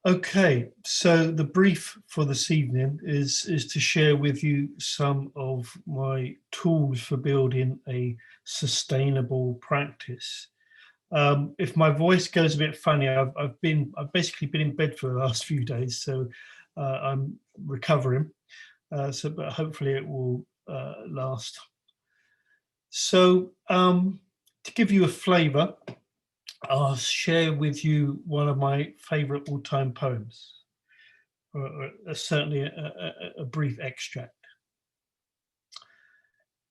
Okay, so the brief for this evening is to share with you some of my tools for building a sustainable practice. If my voice goes a bit funny, I've basically been in bed for the last few days, so I'm recovering. But hopefully it will last. So to give you a flavour, I'll share with you one of my favourite all-time poems, or certainly a brief extract.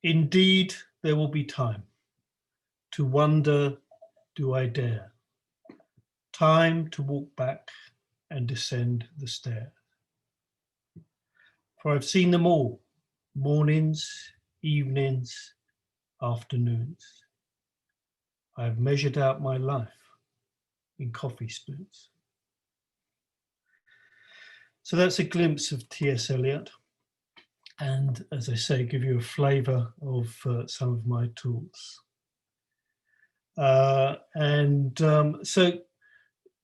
Indeed, there will be time to wonder, do I dare? Time to walk back and descend the stair. For I've seen them all, mornings, evenings, afternoons. I've measured out my life in coffee spoons. So that's a glimpse of T.S. Eliot, and as I say, give you a flavour of some of my tools. So,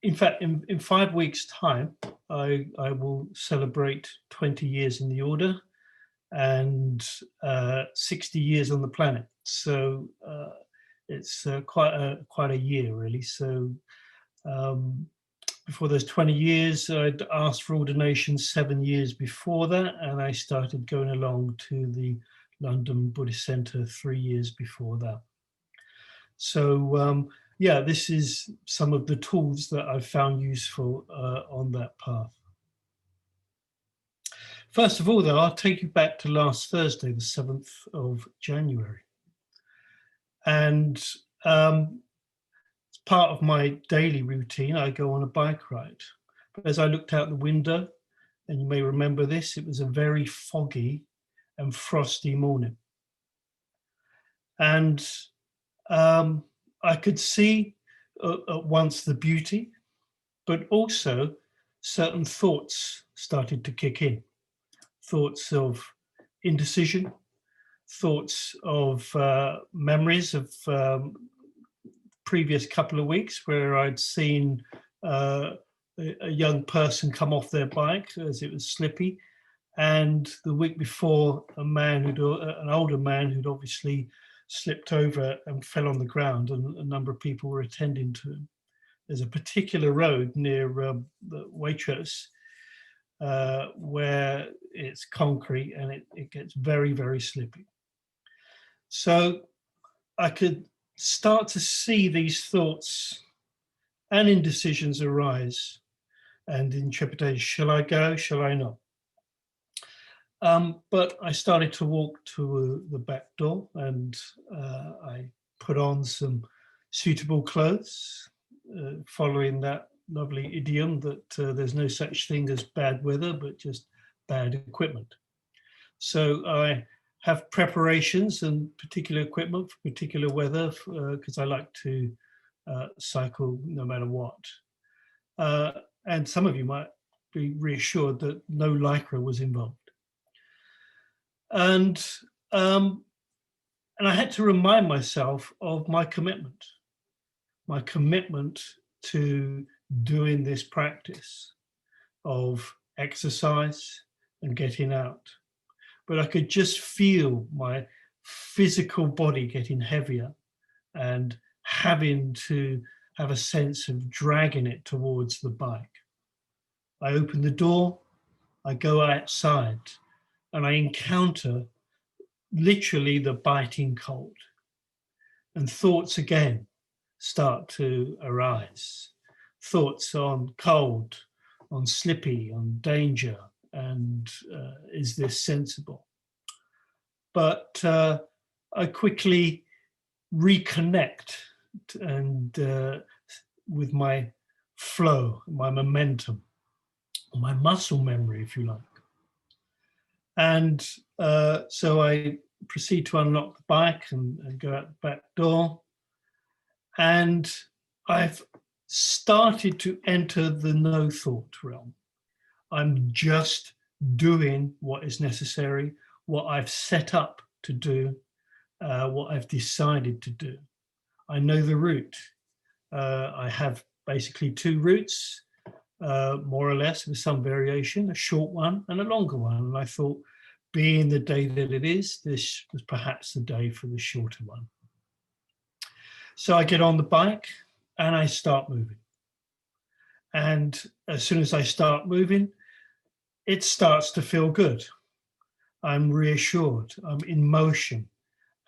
in fact, in 5 weeks' time, I will celebrate 20 years in the order and 60 years on the planet. So it's quite a year, really. So before those 20 years, I'd asked for ordination 7 years before that, and I started going along to the London Buddhist Centre 3 years before that. So yeah, this is some of the tools that I've found useful on that path. First of all, though, I'll take you back to last Thursday, the 7th of January. And as part of my daily routine, I go on a bike ride. But as I looked out the window, and you may remember this, it was a very foggy and frosty morning. And I could see at once the beauty, but also certain thoughts started to kick in. Thoughts of indecision, thoughts of memories of previous couple of weeks where I'd seen a young person come off their bike as it was slippy, and the week before an older man who'd obviously slipped over and fell on the ground, and a number of people were attending to him. There's a particular road near the Waitrose where it's concrete and it gets very, very slippy. So I could start to see these thoughts and indecisions arise, and in trepidation, shall I go, shall I not? But I started to walk to the back door, and I put on some suitable clothes, following that lovely idiom that there's no such thing as bad weather, but just bad equipment. So I have preparations and particular equipment for particular weather, because I like to cycle no matter what. And some of you might be reassured that no lycra was involved. And I had to remind myself of my commitment to doing this practice of exercise and getting out. But I could just feel my physical body getting heavier and having to have a sense of dragging it towards the bike. I open the door, I go outside, and I encounter literally the biting cold. And thoughts again start to arise. Thoughts on cold, on slippy, on danger, and is this sensible? But I quickly reconnect and with my flow, my momentum, my muscle memory, if you like. And so I proceed to unlock the bike and go out the back door. And I've started to enter the no thought realm. I'm just doing what is necessary, what I've set up to do, what I've decided to do. I know the route. I have basically two routes. more or less, with some variation, a short one and a longer one. And I thought, being the day that it is, this was perhaps the day for the shorter one. So I get on the bike and I start moving. And as soon as I start moving, it starts to feel good. I'm reassured, I'm in motion.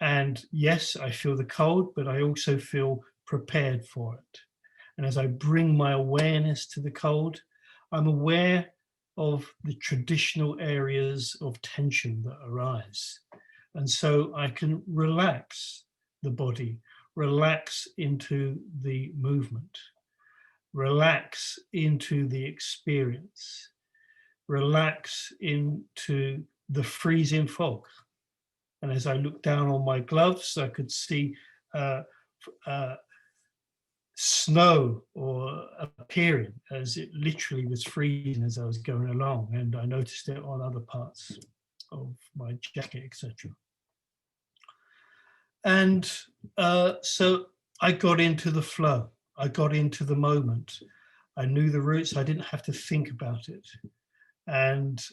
And yes, I feel the cold, but I also feel prepared for it. And as I bring my awareness to the cold, I'm aware of the traditional areas of tension that arise. And so I can relax the body, relax into the movement, relax into the experience, relax into the freezing fog. And as I looked down on my gloves, I could see snow or appearing, as it literally was freezing as I was going along, and I noticed it on other parts of my jacket, etc. And so I got into the flow. I got into the moment. I knew the routes. I didn't have to think about it. And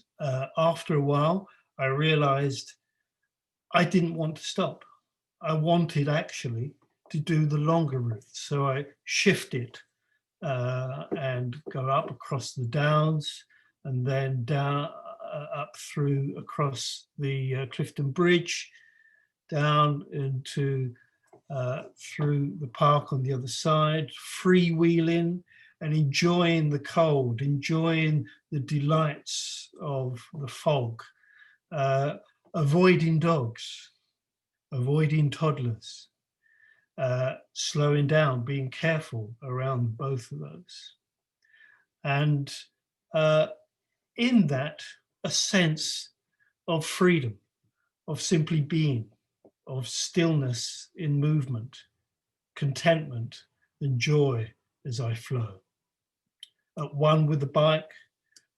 after a while, I realized I didn't want to stop. I wanted actually to do the longer route. So I shifted and go up across the downs and then down up through across the Clifton Bridge, down into through the park on the other side, freewheeling and enjoying the cold, enjoying the delights of the fog, avoiding dogs, avoiding toddlers, slowing down, being careful around both of those. And in that, a sense of freedom, of simply being, of stillness in movement, contentment and joy as I flow. At one with the bike,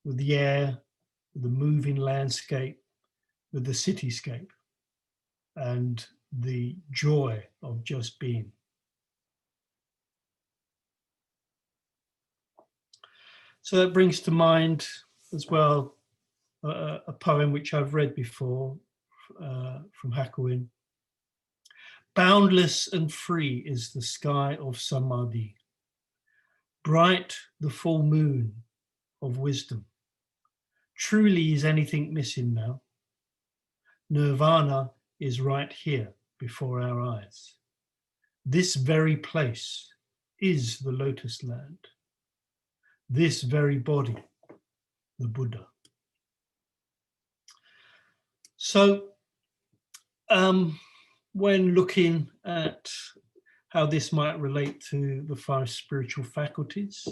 with the air, with the moving landscape, with the cityscape, and the joy of just being. So that brings to mind as well a poem which I've read before from Hakuin. Boundless and free is the sky of Samadhi, bright the full moon of wisdom. Truly is anything missing now? Nirvana is right here before our eyes. This very place is the lotus land. This very body, the Buddha. So when looking at how this might relate to the 5 spiritual faculties,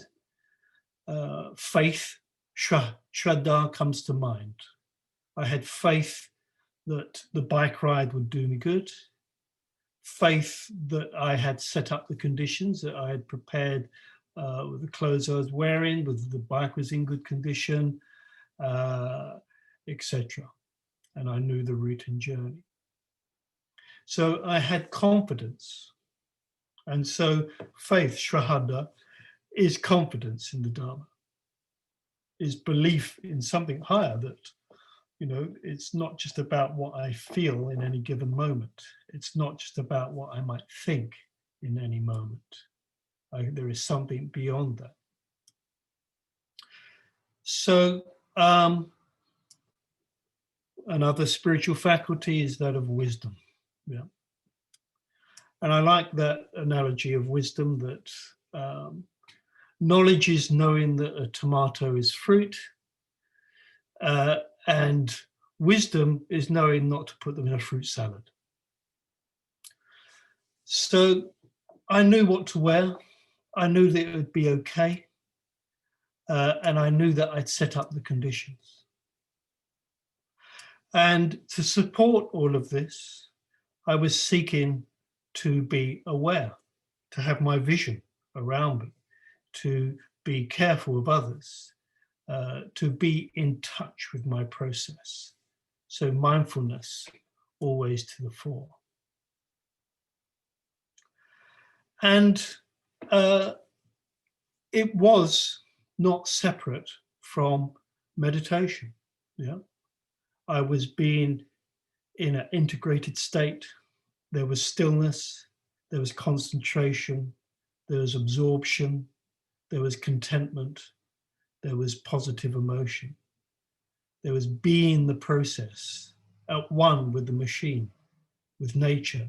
faith, Shraddha comes to mind. I had faith that the bike ride would do me good, faith that I had set up the conditions, that I had prepared with the clothes I was wearing, that the bike was in good condition, etc. And I knew the route and journey. So I had confidence. And so faith, Shraddha, is confidence in the Dharma, is belief in something higher that, you know, it's not just about what I feel in any given moment. It's not just about what I might think in any moment. There is something beyond that. So another spiritual faculty is that of wisdom. Yeah. And I like that analogy of wisdom, that knowledge is knowing that a tomato is fruit, and wisdom is knowing not to put them in a fruit salad. So I knew what to wear. I knew that it would be okay. And I knew that I'd set up the conditions. And to support all of this, I was seeking to be aware, to have my vision around me, to be careful of others, to be in touch with my process. So mindfulness always to the fore. And it was not separate from meditation. Yeah, I was being in an integrated state. There was stillness, there was concentration, there was absorption, there was contentment, there was positive emotion. There was being the process, at one with the machine, with nature,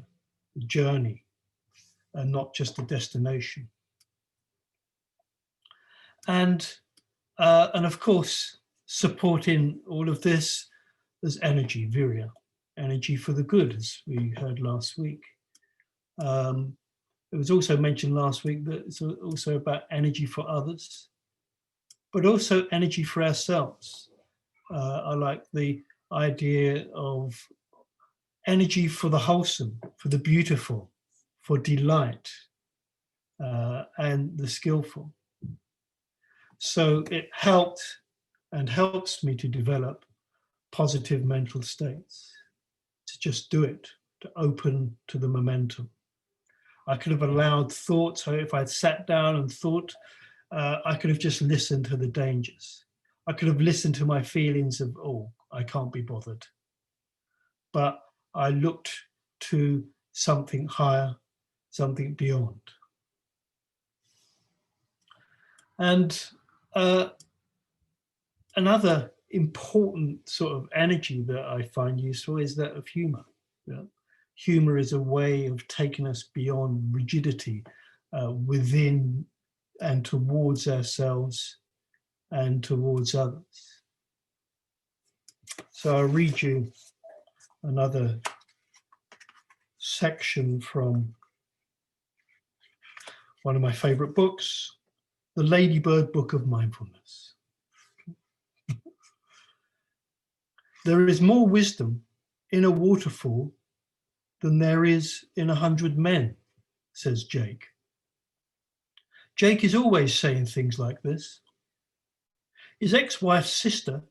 the journey, and not just the destination. And of course, supporting all of this, there's energy, virya, energy for the good, as we heard last week. It was also mentioned last week that it's also about energy for others, but also energy for ourselves. I like the idea of energy for the wholesome, for the beautiful, for delight, and the skillful. So it helped and helps me to develop positive mental states, to just do it, to open to the momentum. I could have allowed thoughts, so if I'd sat down and thought, I could have just listened to the dangers. I could have listened to my feelings of, oh, I can't be bothered. But I looked to something higher, something beyond. And another important sort of energy that I find useful is that of humor. Yeah? Humor is a way of taking us beyond rigidity within and towards ourselves and towards others. So I'll read you another section from one of my favorite books, The Ladybird Book of Mindfulness. There is more wisdom in a waterfall than there is in 100 men, says Jake. Jake is always saying things like this. His ex-wife's sister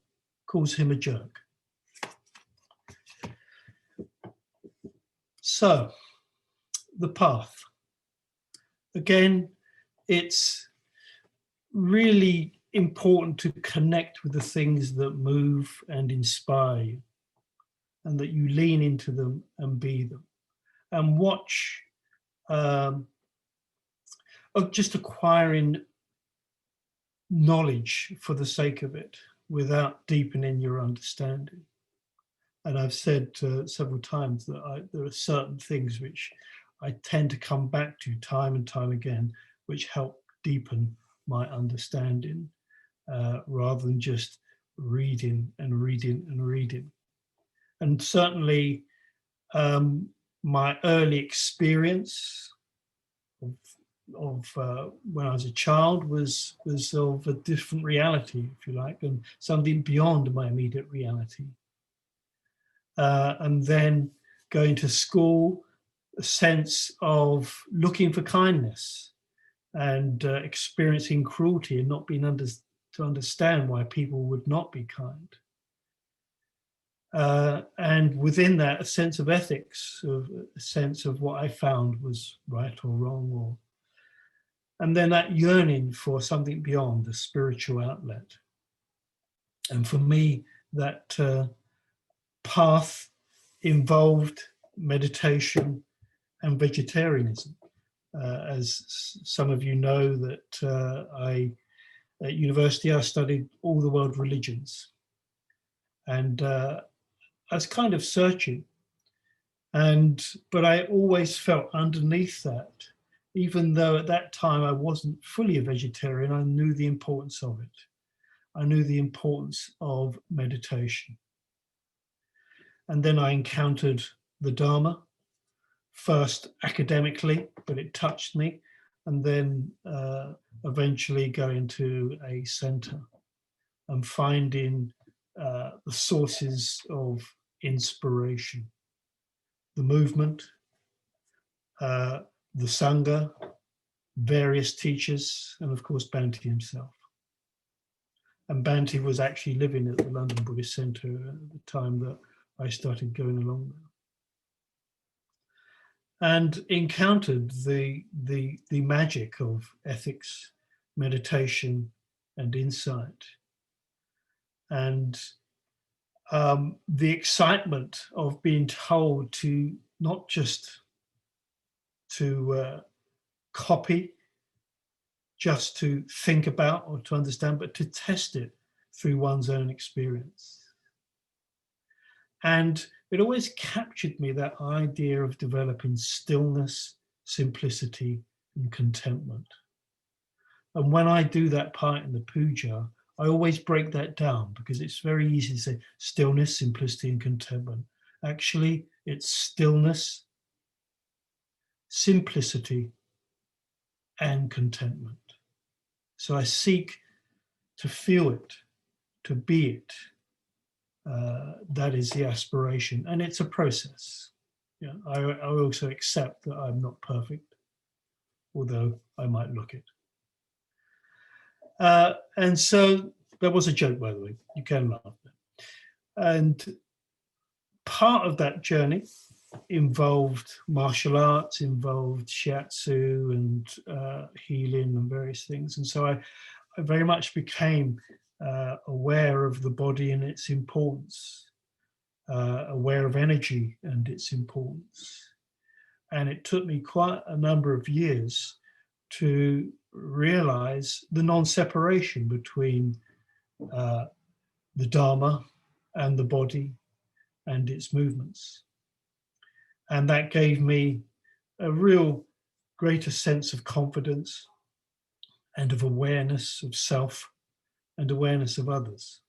calls him a jerk. So, the path. Again, it's really important to connect with the things that move and inspire you, and that you lean into them and be them. And watch of just acquiring knowledge for the sake of it without deepening your understanding. And I've said several times that there are certain things which I tend to come back to time and time again, which help deepen my understanding rather than just reading and reading and reading. And certainly my early experience of when I was a child was of a different reality, if you like, and something beyond my immediate reality. And then going to school, a sense of looking for kindness and experiencing cruelty and not being to understand why people would not be kind. And within that, a sense of ethics, a sense of what I found was right or wrong, and then that yearning for something beyond, the spiritual outlet. And for me, that path involved meditation and vegetarianism. As some of you know, that at university I studied all the world religions, and I was kind of searching, but I always felt underneath that, even though at that time I wasn't fully a vegetarian, I knew the importance of it. I knew the importance of meditation. And then I encountered the Dharma, first academically, but it touched me, and then eventually going to a center and finding the sources of inspiration, the movement, the Sangha, various teachers, and of course Bhante himself. And Bhante was actually living at the London Buddhist Centre at the time that I started going along there, and encountered the magic of ethics, meditation, and insight. And the excitement of being told to not just to copy, just to think about or to understand, but to test it through one's own experience. And it always captured me, that idea of developing stillness, simplicity, and contentment. And when I do that part in the puja, I always break that down, because it's very easy to say stillness, simplicity, and contentment. Actually, it's stillness, simplicity, and contentment. So I seek to feel it, to be it. That is the aspiration, and it's a process. Yeah, I also accept that I'm not perfect, although I might look it. And so that was a joke, by the way. You can laugh. And part of that journey involved martial arts, involved shiatsu and healing and various things. And so I very much became aware of the body and its importance, aware of energy and its importance. And it took me quite a number of years to realize the non-separation between the Dharma and the body and its movements. And that gave me a real greater sense of confidence and of awareness of self and awareness of others.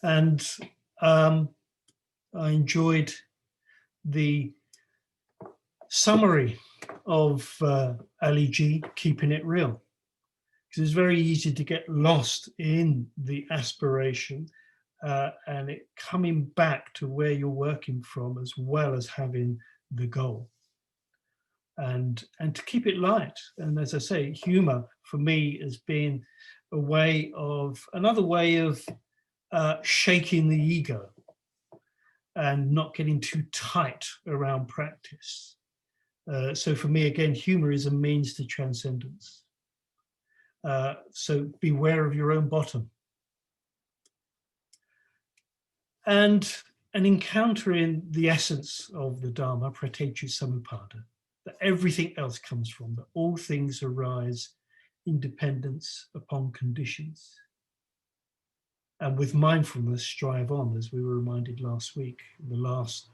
And I enjoyed the summary of Ali G, Keeping It Real, because it's very easy to get lost in the aspiration and it coming back to where you're working from, as well as having the goal. And to keep it light. And as I say, humor for me has been another way of shaking the ego and not getting too tight around practice. So for me, again, humor is a means to transcendence. So beware of your own bottom. And encountering the essence of the Dharma, Pratyeka Samuppada, that everything else comes from, that all things arise in dependence upon conditions. And with mindfulness, strive on, as we were reminded last week, the last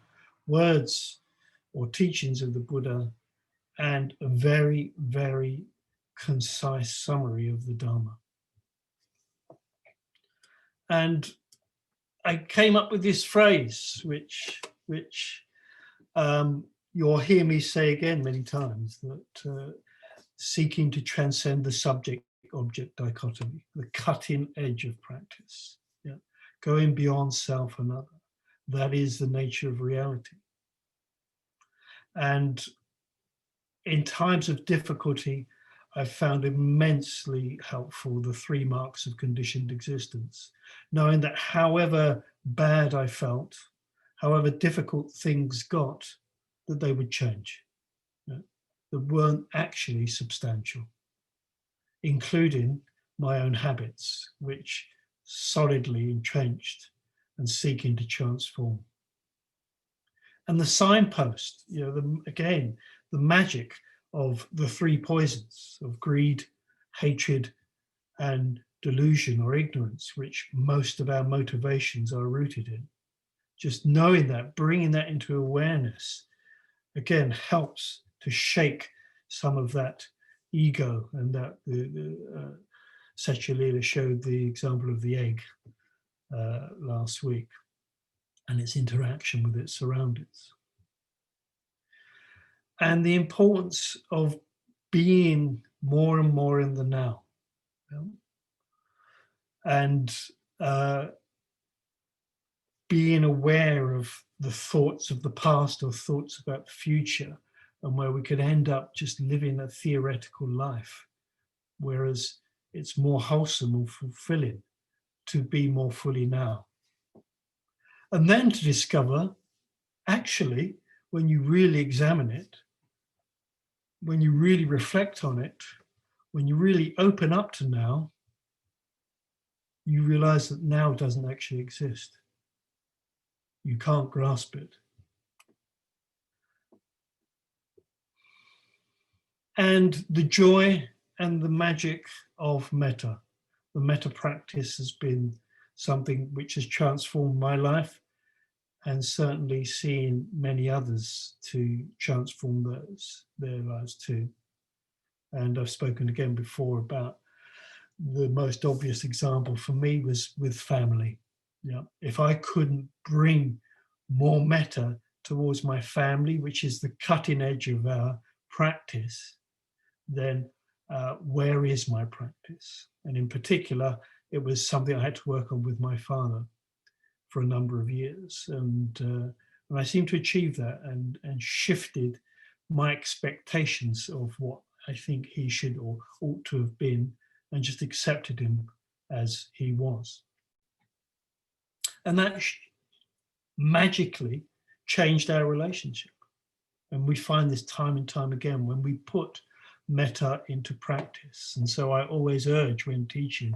words or teachings of the Buddha, and a very, very concise summary of the Dharma. And I came up with this phrase, which you'll hear me say again many times, that seeking to transcend the subject-object dichotomy, the cutting edge of practice, yeah? Going beyond self and other. That is the nature of reality. And in times of difficulty, I found immensely helpful the 3 marks of conditioned existence, knowing that however bad I felt, however difficult things got, that they would change, you know, that weren't actually substantial, including my own habits, which solidly entrenched and seeking to transform. And the signpost, you know, again, the magic of the 3 poisons of greed, hatred, and delusion or ignorance, which most of our motivations are rooted in. Just knowing that, bringing that into awareness, again, helps to shake some of that ego. And that Satya showed the example of the egg last week and its interaction with its surroundings. And the importance of being more and more in the now. You know? And being aware of the thoughts of the past or thoughts about the future, and where we could end up just living a theoretical life, whereas it's more wholesome and fulfilling to be more fully now. And then to discover, actually, when you really examine it, when you really reflect on it, when you really open up to now, you realize that now doesn't actually exist. You can't grasp it. And the joy and the magic of metta, the metta practice has been something which has transformed my life, and certainly seen many others to transform their lives too. And I've spoken again before about the most obvious example for me was with family. Yeah, if I couldn't bring more metta towards my family, which is the cutting edge of our practice, then where is my practice? And in particular, it was something I had to work on with my father for a number of years. And I seemed to achieve that and shifted my expectations of what I think he should or ought to have been, and just accepted him as he was. And that magically changed our relationship. And we find this time and time again when we put metta into practice. And so I always urge when teaching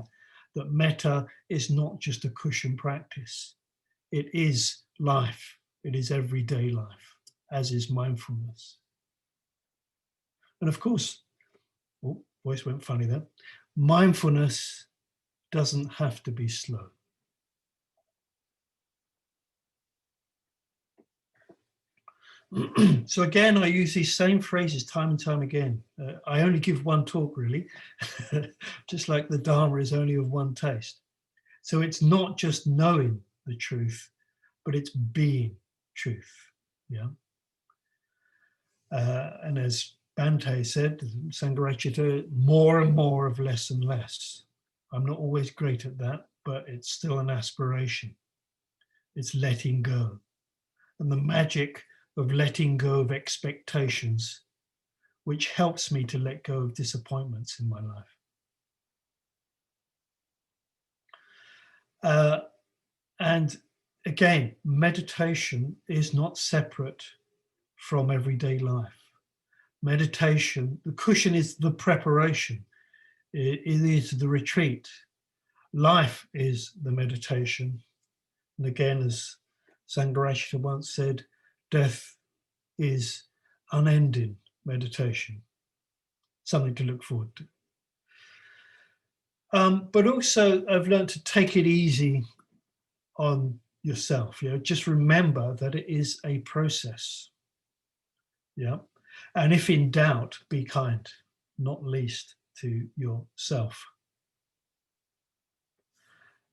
that metta is not just a cushion practice. It is life. It is everyday life, as is mindfulness. And of course, oh, voice went funny there. Mindfulness doesn't have to be slow. So again, I use these same phrases time and time again. I only give one talk, really, just like the Dharma is only of one taste. So it's not just knowing the truth, but it's being truth. Yeah. And as Bante said, Sangha, more and more of less and less. I'm not always great at that, but it's still an aspiration. It's letting go. And the magic of letting go of expectations, which helps me to let go of disappointments in my life. And again, meditation is not separate from everyday life. Meditation, the cushion is the preparation. It is the retreat. Life is the meditation. And again, as Sangha once said, death is unending meditation. Something to look forward to. But also, I've learned to take it easy on yourself. You know, just remember that it is a process. Yeah, and if in doubt, be kind, not least to yourself.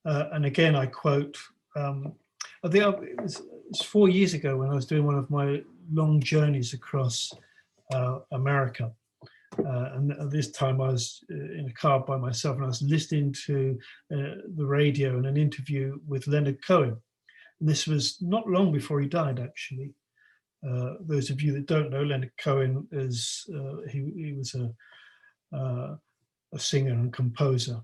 And again, I quote. I think it was 4 years ago when I was doing one of my long journeys across America. And at this time I was in a car by myself, and I was listening to the radio and an interview with Leonard Cohen. And this was not long before he died, actually. Those of you that don't know, Leonard Cohen is he was a singer and composer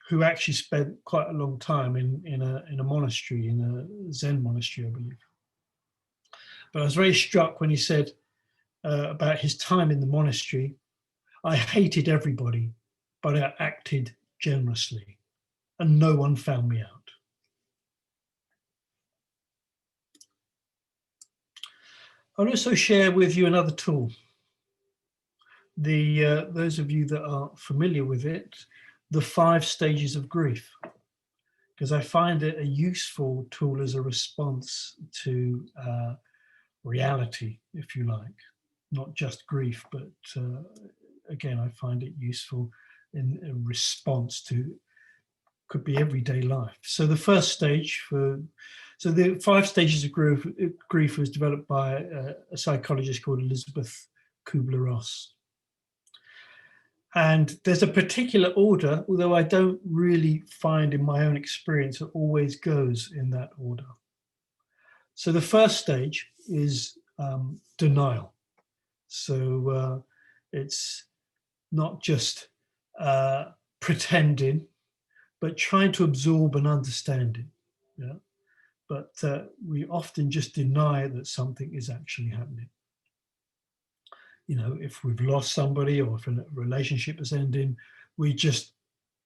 who actually spent quite a long time in a monastery, in a Zen monastery, I believe. But I was very struck when he said about his time in the monastery, I hated everybody, but I acted generously, and no one found me out. I'll also share with you another tool. Those of you that are familiar with it, the 5 stages of grief, because I find it a useful tool as a response to reality, if you like, not just grief, but again, I find it useful in a response to, could be everyday life. So the first stage so the 5 stages of grief was developed by a psychologist called Elizabeth Kubler-Ross. And there's a particular order, although I don't really find in my own experience it always goes in that order. So the first stage is denial. So it's not just pretending, but trying to absorb and understand it. Yeah? But we often just deny that something is actually happening. if we've lost somebody or if a relationship is ending, we just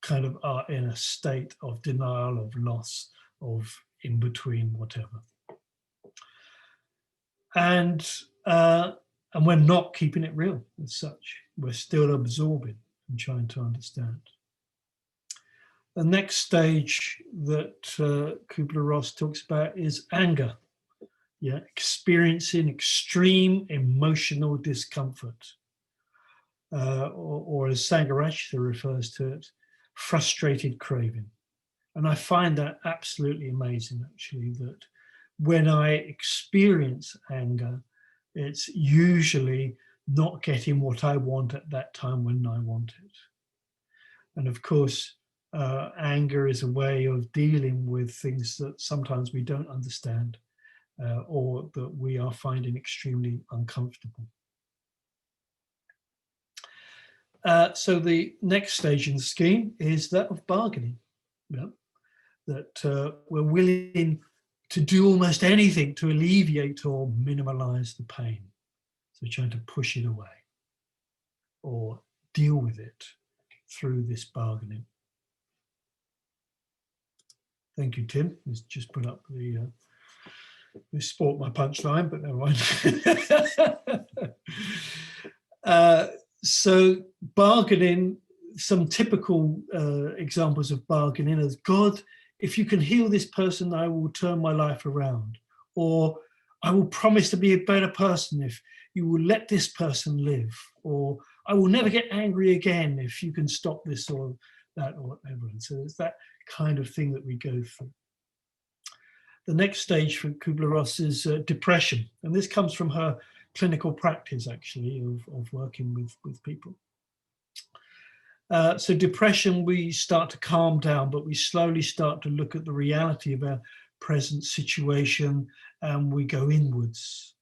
kind of are in a state of denial, of loss, of in between, whatever. And we're not keeping it real as such. We're still absorbing and trying to understand. The next stage that Kubler-Ross talks about is anger. Yeah, experiencing extreme emotional discomfort. Or as Sangha refers to it, frustrated craving. And I find that absolutely amazing, actually, that when I experience anger, it's usually not getting what I want at that time when I want it. And of course, anger is a way of dealing with things that sometimes we don't understand or that we are finding extremely uncomfortable. So the next stage in the scheme is that of bargaining. That we're willing to do almost anything to alleviate or minimize the pain. So trying to push it away or deal with it through this bargaining. Thank you, Tim. He's just put up the we sport my punchline, but never mind. So bargaining, some typical examples of bargaining is, God, if you can heal this person, I will turn my life around. Or I will promise to be a better person if you will let this person live. Or I will never get angry again if you can stop this or that or whatever. And so it's that kind of thing that we go through. The next stage for Kubler-Ross is depression. And this comes from her clinical practice, actually, of working with people. So depression, we start to calm down, but we slowly start to look at the reality of our present situation, and we go inwards.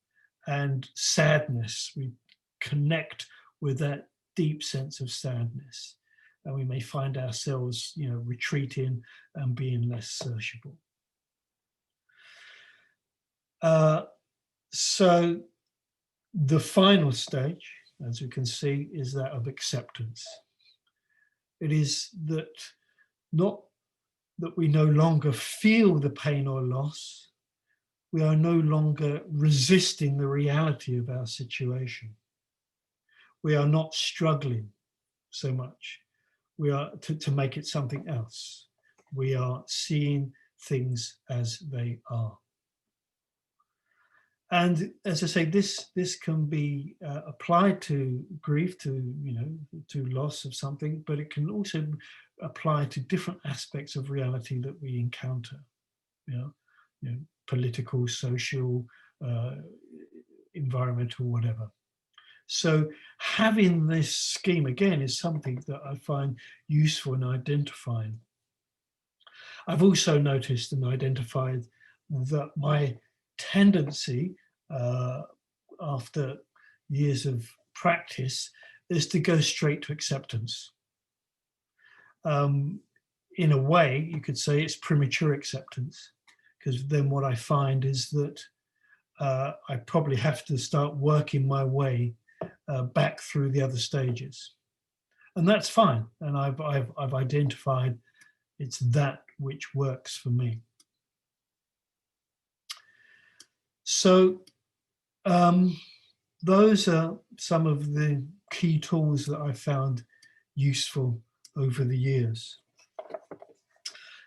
And sadness, we connect with that deep sense of sadness, and we may find ourselves, retreating and being less sociable. So the final stage, as we can see, is that of acceptance. It is that not that we no longer feel the pain or loss, we are no longer resisting the reality of our situation. We are not struggling so much. We are to make it something else. We are seeing things as they are. And as I say, this can be applied to grief, to loss of something, but it can also apply to different aspects of reality that we encounter. Political, social, environmental, whatever. So having this scheme again is something that I find useful in identifying. I've also noticed and identified that my tendency after years of practice is to go straight to acceptance. In a way, you could say it's premature acceptance, because then what I find is that I probably have to start working my way back through the other stages. And that's fine. And I've identified it's that which works for me. So those are some of the key tools that I found useful over the years.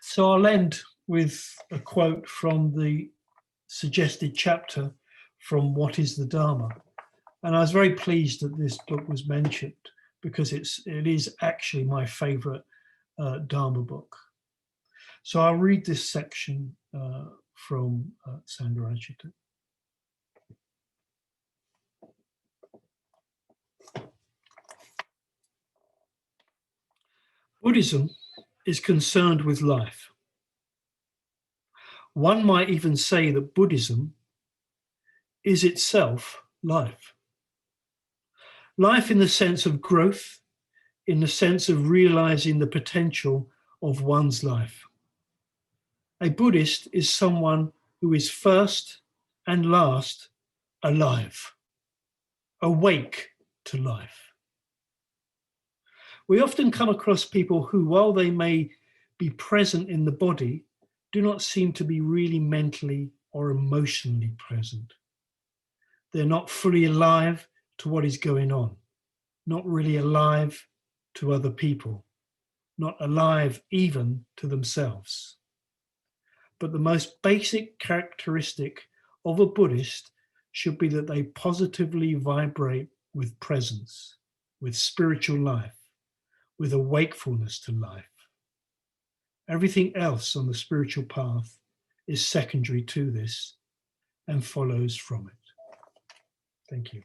So I'll end with a quote from the suggested chapter from What is the Dharma? And I was very pleased that this book was mentioned, because it is actually my favorite Dharma book. So I'll read this section from Sangha. Buddhism is concerned with life. One might even say that Buddhism is itself life. Life in the sense of growth, in the sense of realizing the potential of one's life. A Buddhist is someone who is first and last alive, awake to life. We often come across people who, while they may be present in the body, do not seem to be really mentally or emotionally present. They're not fully alive to what is going on, not really alive to other people, not alive even to themselves. But the most basic characteristic of a Buddhist should be that they positively vibrate with presence, with spiritual life, with a wakefulness to life. Everything else on the spiritual path is secondary to this and follows from it. Thank you.